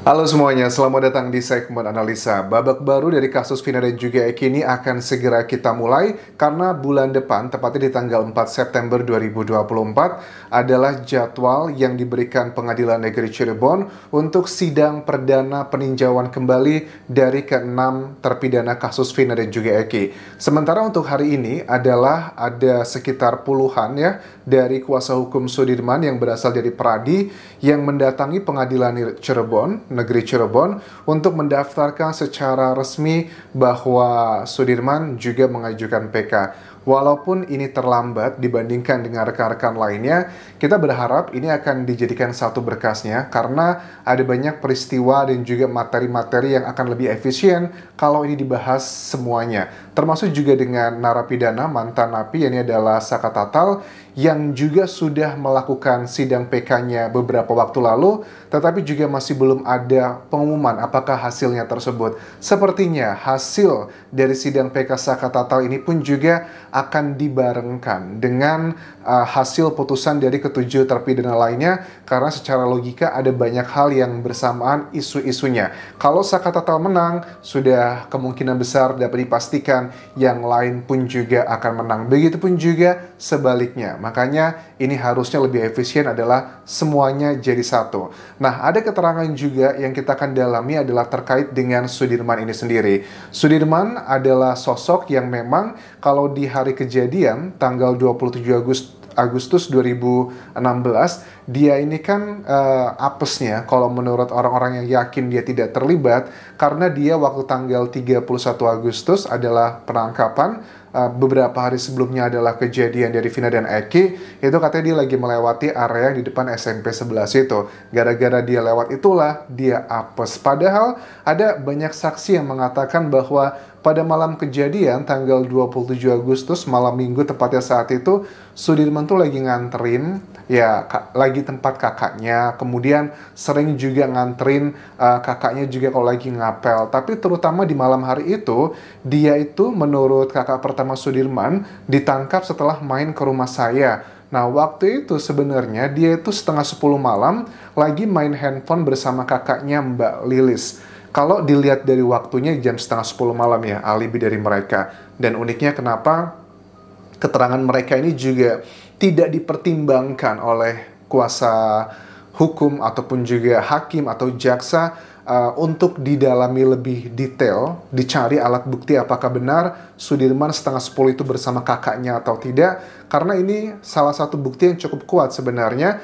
Halo semuanya, selamat datang di segmen analisa. Babak baru dari kasus Vina dan juga Eki ini akan segera kita mulai karena bulan depan, tepatnya di tanggal 4 September 2024, adalah jadwal yang diberikan Pengadilan Negeri Cirebon untuk sidang perdana peninjauan kembali dari ke-6 terpidana kasus Vina dan juga Eki. Sementara untuk hari ini adalah ada sekitar puluhan ya dari kuasa hukum Sudirman yang berasal dari Pradi yang mendatangi Pengadilan Negeri Cirebon untuk mendaftarkan secara resmi bahwa Sudirman juga mengajukan PK. Walaupun ini terlambat dibandingkan dengan rekan-rekan lainnya, kita berharap ini akan dijadikan satu berkasnya karena ada banyak peristiwa dan juga materi-materi yang akan lebih efisien kalau ini dibahas semuanya. Termasuk juga dengan narapidana mantan napi, ini adalah Saka Tatal yang juga sudah melakukan sidang PK-nya beberapa waktu lalu, tetapi juga masih belum ada pengumuman apakah hasilnya tersebut. Sepertinya hasil dari sidang PK Saka Tatal ini pun juga akan dibarengkan dengan hasil putusan dari ketujuh terpidana lainnya, karena secara logika ada banyak hal yang bersamaan isu-isunya. Kalau Saka Tatal menang, sudah kemungkinan besar dapat dipastikan yang lain pun juga akan menang. Begitupun juga sebaliknya. Makanya ini harusnya lebih efisien adalah semuanya jadi satu. Nah, ada keterangan juga yang kita akan dalami adalah terkait dengan Sudirman ini sendiri. Sudirman adalah sosok yang memang kalau di hari kejadian tanggal 27 Agustus 2016, dia ini kan apesnya kalau menurut orang-orang yang yakin dia tidak terlibat, karena dia waktu tanggal 31 Agustus adalah penangkapan. Beberapa hari sebelumnya adalah kejadian dari Vina dan Eki. Itu katanya dia lagi melewati area di depan SMP 11 itu. Gara-gara dia lewat itulah dia apes. Padahal ada banyak saksi yang mengatakan bahwa pada malam kejadian tanggal 27 Agustus, malam minggu tepatnya saat itu, Sudirman tuh lagi nganterin, ya lagi tempat kakaknya, kemudian sering juga nganterin kakaknya juga kalau lagi ngapel. Tapi terutama di malam hari itu, dia itu menurut kakak pertama Sudirman, ditangkap setelah main ke rumah saya. Nah, waktu itu sebenarnya dia itu setengah 10 malam lagi main handphone bersama kakaknya Mbak Lilis. Kalau dilihat dari waktunya jam setengah 10 malam ya, alibi dari mereka. Dan uniknya kenapa keterangan mereka ini juga tidak dipertimbangkan oleh kuasa hukum ataupun juga hakim atau jaksa untuk didalami lebih detail, dicari alat bukti apakah benar Sudirman setengah 10 itu bersama kakaknya atau tidak, karena ini salah satu bukti yang cukup kuat sebenarnya.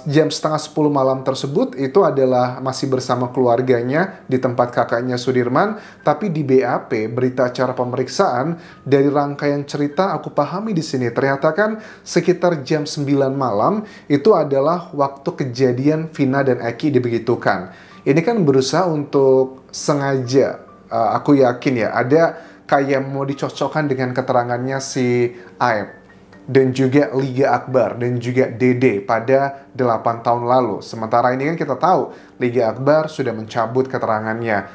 Jam setengah 10 malam tersebut itu adalah masih bersama keluarganya di tempat kakaknya Sudirman, tapi di BAP, berita acara pemeriksaan, dari rangkaian cerita aku pahami di sini, ternyata kan sekitar jam 9 malam itu adalah waktu kejadian Vina dan Eki dibegitukan. Ini kan berusaha untuk sengaja, aku yakin ya, ada kayak mau dicocokkan dengan keterangannya si Aep dan juga Liga Akbar dan juga Dede pada 8 tahun lalu. Sementara ini kan kita tahu Liga Akbar sudah mencabut keterangannya.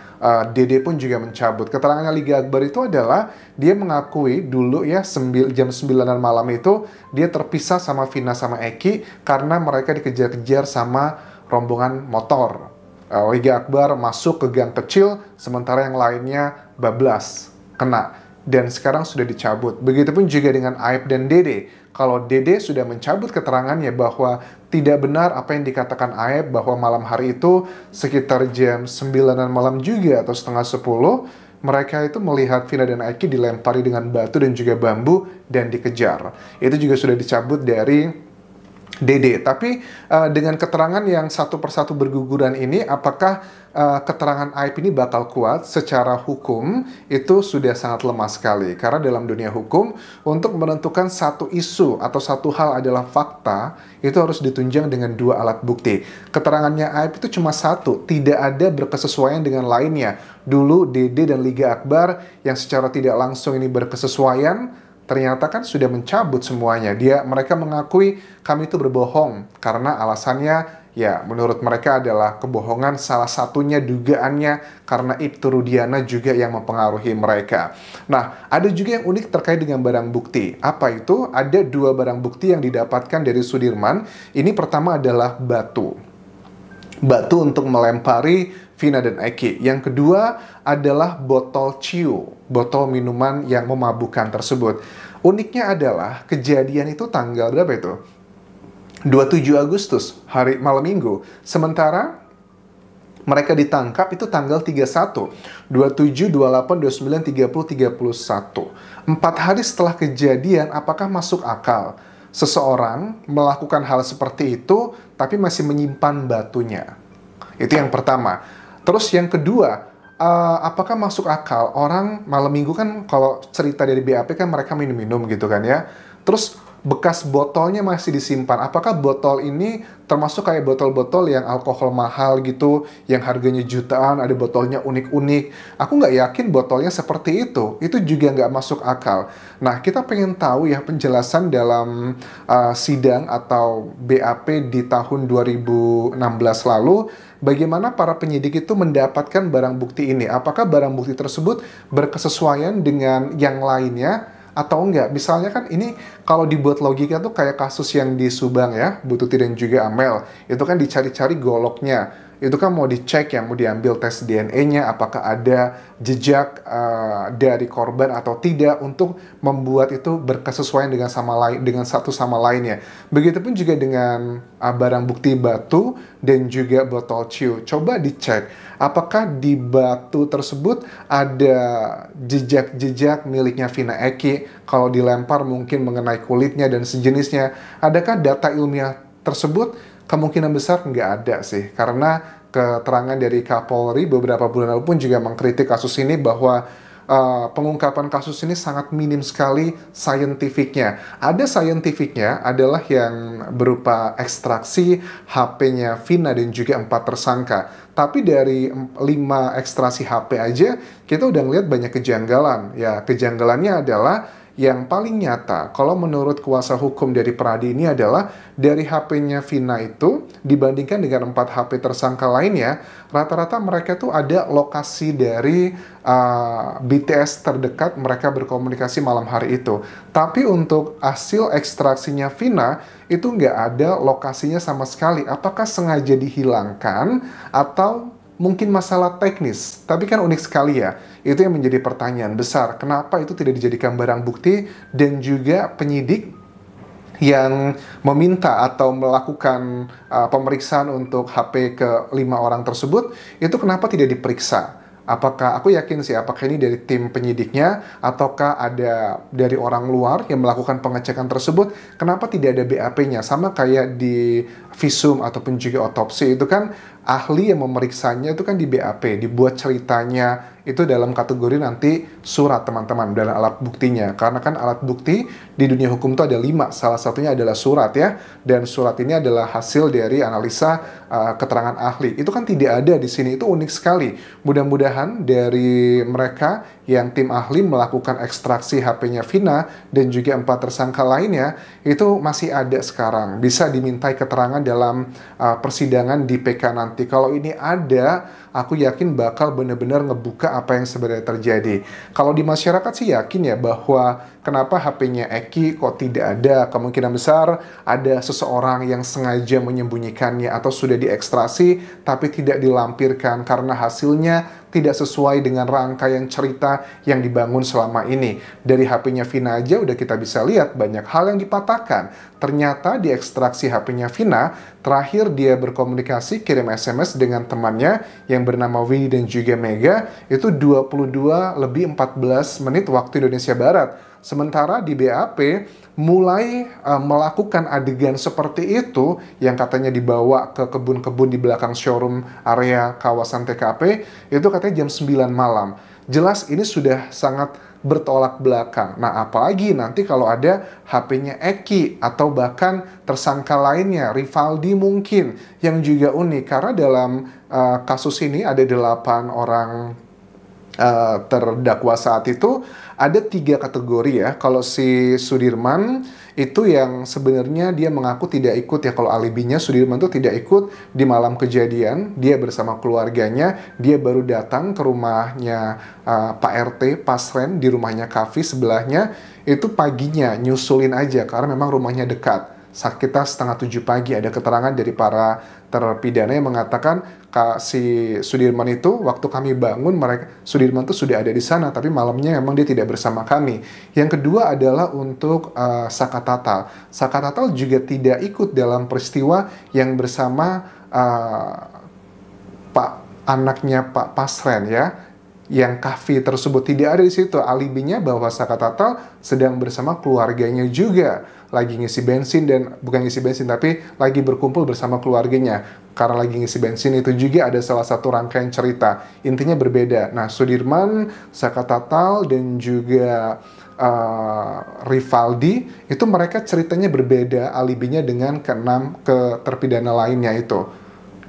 Dede pun juga mencabut. Keterangannya Liga Akbar itu adalah dia mengakui dulu ya jam 9 malam itu dia terpisah sama Vina sama Eki karena mereka dikejar-kejar sama rombongan motor. Liga Akbar masuk ke gang kecil, sementara yang lainnya bablas, kena. Dan sekarang sudah dicabut. Begitupun juga dengan Aep dan Dede. Kalau Dede sudah mencabut keterangannya bahwa tidak benar apa yang dikatakan Aep, bahwa malam hari itu sekitar jam 9-an malam juga atau setengah 10, mereka itu melihat Vina dan Eki dilempari dengan batu dan juga bambu dan dikejar. Itu juga sudah dicabut dari Dede. Tapi dengan keterangan yang satu persatu berguguran ini, apakah keterangan Aep ini bakal kuat? Secara hukum itu sudah sangat lemah sekali, karena dalam dunia hukum untuk menentukan satu isu atau satu hal adalah fakta itu harus ditunjang dengan dua alat bukti. Keterangannya Aep itu cuma satu, tidak ada berkesesuaian dengan lainnya. Dulu Dede dan Liga Akbar yang secara tidak langsung ini berkesesuaian, ternyata kan sudah mencabut semuanya. Mereka mengakui kami itu berbohong karena alasannya ya menurut mereka adalah kebohongan, salah satunya dugaannya karena Ibtu Rudiana juga yang mempengaruhi mereka. Nah, ada juga yang unik terkait dengan barang bukti. Apa itu? Ada dua barang bukti yang didapatkan dari Sudirman. Ini pertama adalah batu. batu untuk melempari Vina dan Eki. Yang kedua adalah botol ciu, botol minuman yang memabukkan tersebut. Uniknya adalah kejadian itu tanggal berapa itu? 27 Agustus, hari malam minggu. Sementara mereka ditangkap itu tanggal 31, 27, 28, 29, 30, 31. 4 hari setelah kejadian, apakah masuk akal seseorang melakukan hal seperti itu tapi masih menyimpan batunya? Itu yang pertama. Terus yang kedua, apakah masuk akal orang malam minggu kan kalau cerita dari BAP kan mereka minum-minum gitu kan ya. Terus bekas botolnya masih disimpan. Apakah botol ini termasuk kayak botol-botol yang alkohol mahal gitu, yang harganya jutaan, ada botolnya unik-unik? Aku nggak yakin botolnya seperti itu. Itu juga nggak masuk akal. Nah, kita pengen tahu ya penjelasan dalam sidang atau BAP di tahun 2016 lalu, bagaimana para penyidik itu mendapatkan barang bukti ini? Apakah barang bukti tersebut berkesesuaian dengan yang lainnya atau enggak? Misalnya kan ini kalau dibuat logika tuh kayak kasus yang di Subang ya, Bu Tuti dan juga Amel. Itu kan dicari-cari goloknya. Itu kan mau dicek ya, mau diambil tes DNA-nya, apakah ada jejak dari korban atau tidak untuk membuat itu berkesesuaian dengan dengan satu sama lainnya. Begitupun juga dengan barang bukti batu dan juga botol ciu. Coba dicek apakah di batu tersebut ada jejak-jejak miliknya Vina Eki, kalau dilempar mungkin mengenai kulitnya dan sejenisnya. Adakah data ilmiah tersebut? Kemungkinan besar nggak ada sih, karena keterangan dari Kapolri beberapa bulan lalu pun juga mengkritik kasus ini bahwa pengungkapan kasus ini sangat minim sekali scientificnya. Ada scientificnya adalah yang berupa ekstraksi HP-nya Vina dan juga 4 tersangka. Tapi dari 5 ekstraksi HP aja, kita udah ngeliat banyak kejanggalan. Ya, kejanggalannya adalah yang paling nyata, kalau menurut kuasa hukum dari Pradi ini adalah dari HP-nya Vina itu dibandingkan dengan 4 HP tersangka lainnya, rata-rata mereka tuh ada lokasi dari BTS terdekat mereka berkomunikasi malam hari itu. Tapi untuk hasil ekstraksinya Vina itu nggak ada lokasinya sama sekali. Apakah sengaja dihilangkan atau mungkin masalah teknis? Tapi kan unik sekali ya. Itu yang menjadi pertanyaan besar. Kenapa itu tidak dijadikan barang bukti dan juga penyidik yang meminta atau melakukan pemeriksaan untuk HP ke 5 orang tersebut, itu kenapa tidak diperiksa? Apakah, aku yakin sih, apakah ini dari tim penyidiknya, ataukah ada dari orang luar yang melakukan pengecekan tersebut? Kenapa tidak ada BAP-nya? Sama kayak di visum ataupun juga otopsi, itu kan ahli yang memeriksanya itu kan di BAP, dibuat ceritanya, itu dalam kategori nanti surat teman-teman, dalam alat buktinya. Karena kan alat bukti di dunia hukum itu ada 5, salah satunya adalah surat ya, dan surat ini adalah hasil dari analisa keterangan ahli. Itu kan tidak ada di sini, itu unik sekali. Mudah-mudahan dari mereka yang tim ahli melakukan ekstraksi HP-nya Vina dan juga 4 tersangka lainnya, itu masih ada sekarang. Bisa dimintai keterangan dalam persidangan di PK nanti. Kalau ini ada, aku yakin bakal benar-benar ngebuka apa yang sebenarnya terjadi. Kalau di masyarakat sih yakin ya bahwa kenapa HP-nya Eki kok tidak ada. Kemungkinan besar ada seseorang yang sengaja menyembunyikannya atau sudah diekstrasi tapi tidak dilampirkan karena hasilnya tidak sesuai dengan rangkaian cerita yang dibangun selama ini. Dari HP-nya Vina aja udah kita bisa lihat banyak hal yang dipatahkan. Ternyata di ekstraksi HP-nya Vina, terakhir dia berkomunikasi kirim SMS dengan temannya yang bernama Winnie dan juga Mega, itu 22:14 waktu Indonesia Barat. Sementara di BAP mulai melakukan adegan seperti itu yang katanya dibawa ke kebun-kebun di belakang showroom area kawasan TKP, itu katanya jam 9 malam. Jelas ini sudah sangat bertolak belakang. Nah, apalagi nanti kalau ada HP-nya Eki atau bahkan tersangka lainnya, Rivaldi mungkin, yang juga unik. Karena dalam kasus ini ada 8 orang terdakwa saat itu, ada 3 kategori ya. Kalau si Sudirman itu yang sebenarnya dia mengaku tidak ikut ya, kalau alibinya Sudirman itu tidak ikut di malam kejadian, dia bersama keluarganya, dia baru datang ke rumahnya Pak RT Pasren, di rumahnya Kavi sebelahnya, itu paginya nyusulin aja karena memang rumahnya dekat. sekitar setengah 7 pagi. Ada keterangan dari para terpidana yang mengatakan si Sudirman itu waktu kami bangun, Sudirman itu sudah ada di sana, tapi malamnya memang dia tidak bersama kami. Yang kedua adalah untuk Saka Tatal. Saka Tatal juga tidak ikut dalam peristiwa yang bersama anaknya Pak Pasren ya, yang Kahfi tersebut tidak ada di situ. Alibinya bahwa Saka Tatal sedang bersama keluarganya juga, lagi ngisi bensin, dan bukan ngisi bensin tapi lagi berkumpul bersama keluarganya. Karena lagi ngisi bensin itu juga ada salah satu rangkaian cerita, intinya berbeda. Nah, Sudirman, Saka Tatal, dan juga Rivaldi itu mereka ceritanya berbeda alibinya dengan keenam terpidana lainnya itu.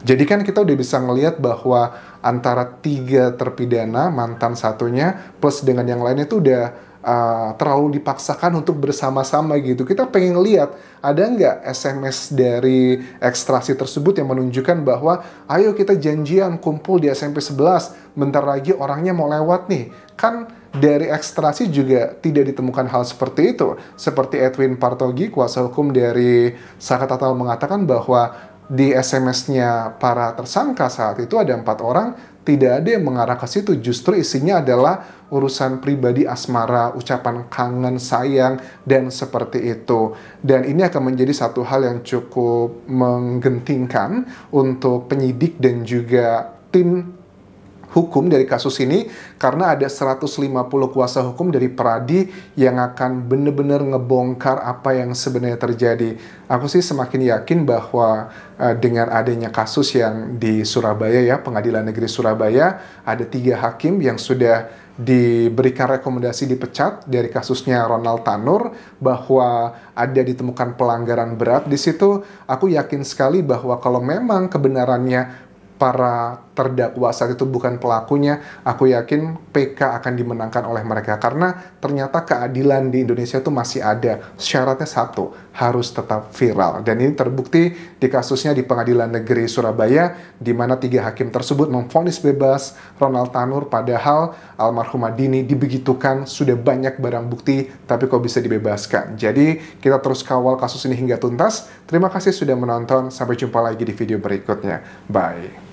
Jadi kan kita udah bisa ngelihat bahwa antara 3 terpidana, mantan satunya, plus dengan yang lainnya itu udah terlalu dipaksakan untuk bersama-sama gitu. Kita pengen lihat, ada nggak SMS dari ekstraksi tersebut yang menunjukkan bahwa ayo kita janjian kumpul di SMP 11, bentar lagi orangnya mau lewat nih. Kan dari ekstraksi juga tidak ditemukan hal seperti itu. Seperti Edwin Partogi, kuasa hukum dari Saka Tatal, mengatakan bahwa di SMS-nya para tersangka saat itu ada 4 orang, tidak ada yang mengarah ke situ. Justru isinya adalah urusan pribadi asmara, ucapan kangen, sayang, dan seperti itu. Dan ini akan menjadi satu hal yang cukup menggentingkan untuk penyidik dan juga tim hukum dari kasus ini, karena ada 150 kuasa hukum dari Peradi yang akan benar-benar ngebongkar apa yang sebenarnya terjadi. Aku sih semakin yakin bahwa dengan adanya kasus yang di Surabaya ya, Pengadilan Negeri Surabaya, ada 3 hakim yang sudah diberikan rekomendasi dipecat dari kasusnya Ronald Tanur, bahwa ada ditemukan pelanggaran berat di situ. Aku yakin sekali bahwa kalau memang kebenarannya para terdakwa saat itu bukan pelakunya, aku yakin PK akan dimenangkan oleh mereka. Karena ternyata keadilan di Indonesia itu masih ada. Syaratnya satu, harus tetap viral. Dan ini terbukti di kasusnya di Pengadilan Negeri Surabaya, di mana 3 hakim tersebut memvonis bebas Ronald Tanur, padahal almarhum Dini dibegitukan, sudah banyak barang bukti, tapi kok bisa dibebaskan. Jadi kita terus kawal kasus ini hingga tuntas. Terima kasih sudah menonton, sampai jumpa lagi di video berikutnya. Bye.